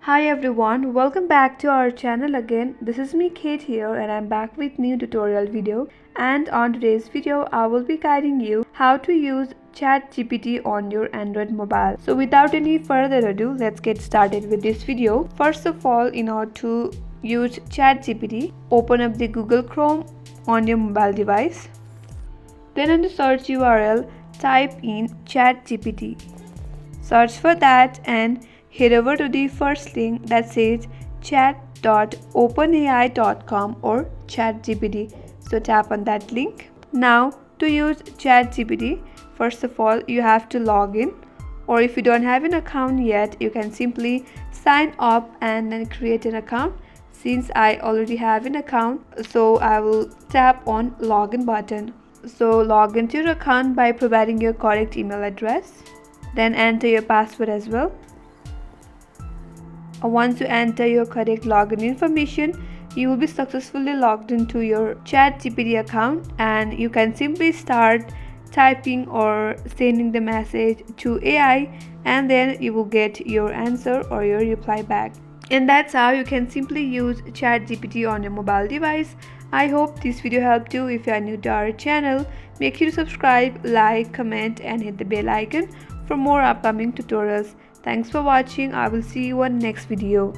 Hi everyone, welcome back to our channel again. This is me Kate here and I'm back with new tutorial video, and on today's video I will be guiding you how to use ChatGPT on your Android mobile. So without any further ado, let's get started with this video. First of all, in order to use ChatGPT, open up the Google Chrome on your mobile device. Then on the search URL, type in ChatGPT. Search for that and head over to the first link that says chat.openai.com or ChatGPT. So tap on that link. Now to use ChatGPT, first of all you have to log in, or if you don't have an account yet, you can simply sign up and then create an account. Since I already have an account, so I will tap on login button. So log into your account by providing your correct email address. Then enter your password as well. Once you enter your correct login information, you will be successfully logged into your ChatGPT account, and you can simply start typing or sending the message to AI, and then you will get your answer or your reply back. And that's how you can simply use ChatGPT on your mobile device. I hope this video helped you. If you are new to our channel, make sure to subscribe, like, comment and hit the bell icon for more upcoming tutorials. Thanks for watching. I will see you on next video.